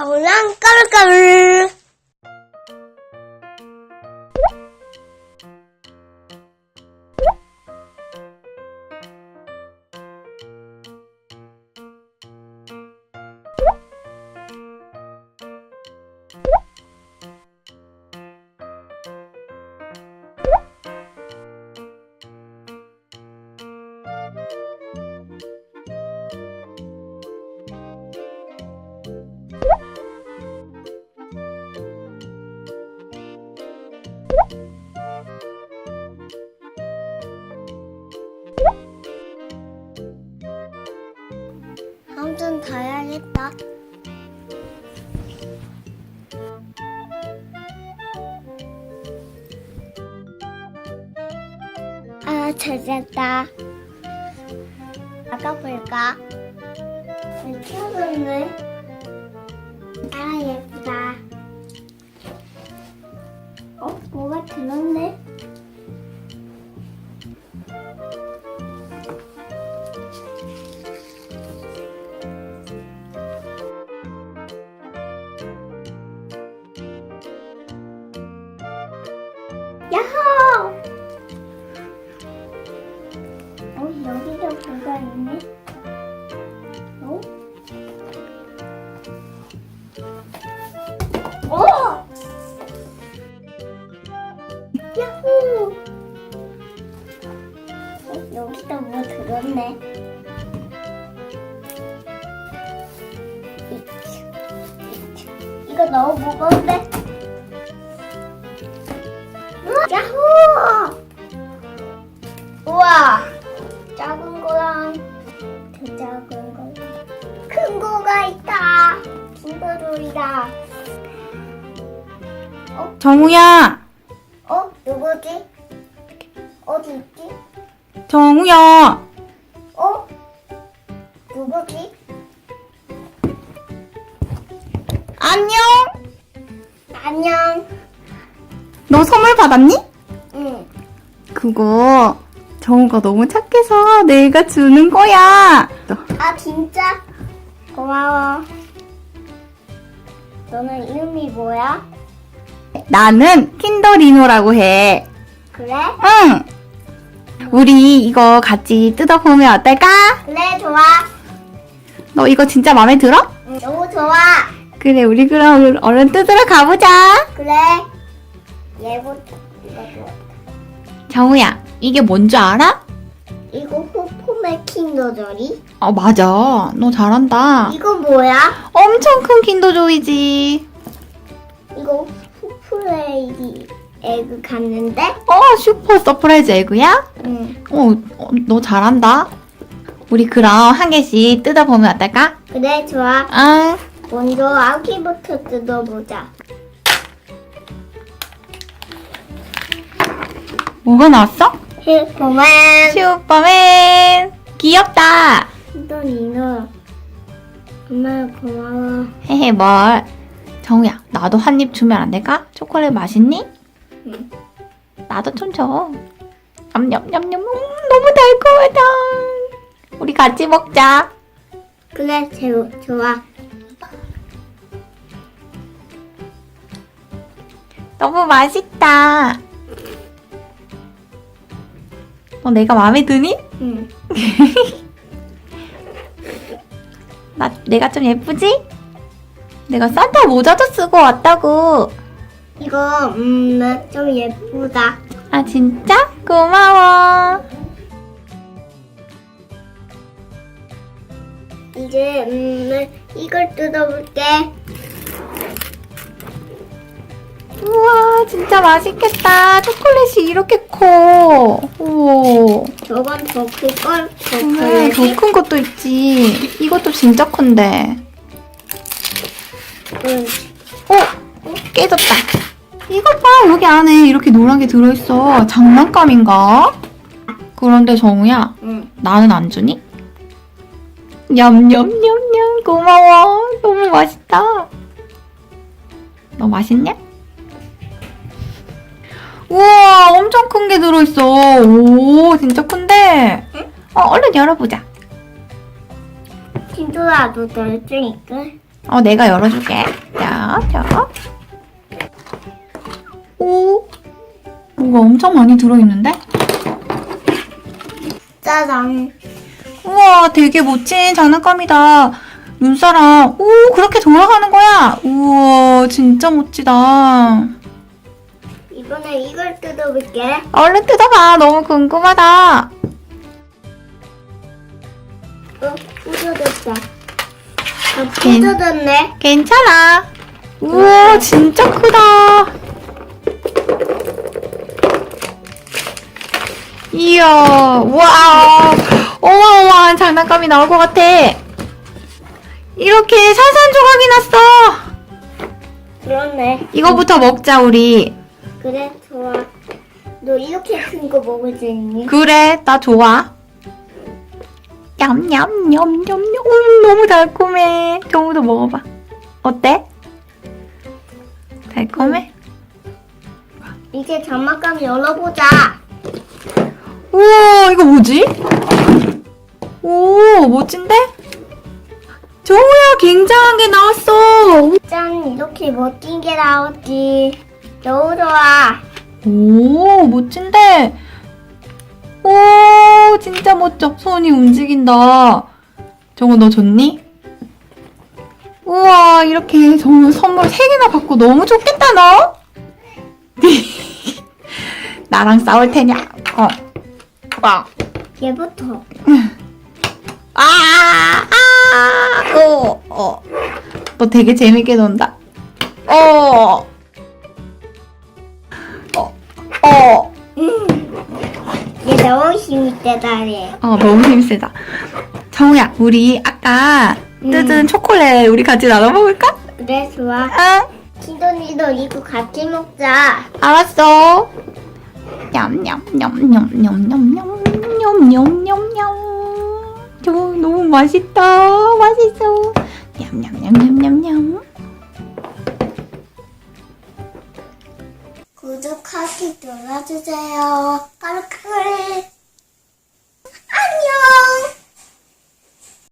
정랑 까불까불. 아무튼 다 해야겠다. 아, 잘 잤다. 아까 볼까? 튀어졌네. 아, 예쁘다. 뭐가 들었네? 야호! 여기도 뭐가 있네? 오! 야호! 여기도 뭐 들었네? 이거 너무 무거운데? 야호! 우와! 작은 거랑 더 작은 거랑 큰 거가 있다. 킹거루이다. 정우야! 누구지? 어디 있지? 정우야! 누구지? 안녕! 안녕. 너 선물 받았니? 응. 그거 정우가 너무 착해서 내가 주는 거야. 아, 진짜? 고마워. 너는 이름이 뭐야? 나는 킨더리노라고 해. 그래? 응! 우리 이거 같이 뜯어보면 어떨까? 그래, 좋아. 너 이거 진짜 마음에 들어? 응, 너무 좋아. 그래, 우리 그럼 얼른 뜯으러 가보자. 그래. 얘부터 이거 좋아. 정우야, 이게 뭔지 알아? 이거 포포의 킨더조이? 맞아. 너 잘한다. 이건 뭐야? 엄청 큰 킨더조이지. 이거 후프레이디 에그 갔는데? 슈퍼 서프라이즈 에그야? 응. 너 잘한다. 우리 그럼 한 개씩 뜯어보면 어떨까? 그래, 좋아. 응. 먼저 아기부터 뜯어보자. 뭐가 나왔어? 슈퍼맨. 슈퍼맨. 귀엽다. 킨더리노. 엄마 고마워. 헤헤, 뭘. 정우야, 나도 한 입 주면 안 될까? 초콜릿 맛있니? 응. 나도 좀 줘. 냠냠냠냠. 너무 달콤하다. 우리 같이 먹자. 그래, 좋아. 너무 맛있다. 너 내가 마음에 드니? 응. 내가 좀 예쁘지? 내가 산타 모자도 쓰고 왔다고. 이거 좀 예쁘다. 아, 진짜? 고마워. 이제 이걸 뜯어볼게. 우와, 진짜 맛있겠다. 초콜릿이 이렇게 커. 우와. 저건 더 클걸? 더 더 커야지. 큰 것도 있지. 이것도 진짜 큰데. 응. 깨졌다. 이것 봐, 여기 안에 이렇게 노란 게 들어있어. 장난감인가? 그런데 정우야, 응. 나는 안 주니? 냠냠냠냠, 고마워. 너무 맛있다. 너 맛있냐? 우와, 엄청 큰 게 들어있어. 오, 진짜 큰데? 응? 얼른 열어보자. 친구야, 너 열쇠 있어? 내가 열어줄게. 자. 오, 뭐가 엄청 많이 들어있는데? 짜잔. 우와, 되게 멋진 장난감이다. 눈사람, 오, 그렇게 돌아가는 거야? 우와, 진짜 멋지다. 이번에 이걸 뜯어볼게. 얼른 뜯어봐. 너무 궁금하다. 부서졌다. 부서졌네. 괜찮아. 우와, 진짜 크다. 이야, 와, 어마어마한 장난감이 나올 것 같아. 이렇게 산산조각이 났어. 그렇네. 이거부터 먹자, 우리. 그래, 좋아. 너 이렇게 큰 거 먹을 수 있니? 그래, 나 좋아. 냠냠냠냠냠. 너무 달콤해. 정우도 먹어봐. 어때? 달콤해? 이제 장난감 열어보자. 우와, 이거 뭐지? 오, 멋진데? 정우야, 굉장한 게 나왔어. 짠, 이렇게 멋진 게 나왔지. 너무 좋아. 오, 멋진데? 오, 진짜 멋져. 손이 움직인다. 정우, 너 좋니? 우와, 이렇게 정우 선물 3개나 받고 너무 좋겠다, 너? 나랑 싸울 테냐? 와. 얘부터. 너 되게 재밌게 논다. 얘 너무 힘이 세다네. 너무 재밌다. 정우야, 우리 아까 뜯은 초콜릿 우리 같이 나눠 먹을까? 그래, 좋아. 응. 키도니도 이거 같이 먹자. 알았어. 냠냠냠냠냠냠냠냠냠냠냠. 저 너무 맛있다. 맛있어. 냠냠냠냠냠냠. 구독하기 눌러주세요. 까르까르.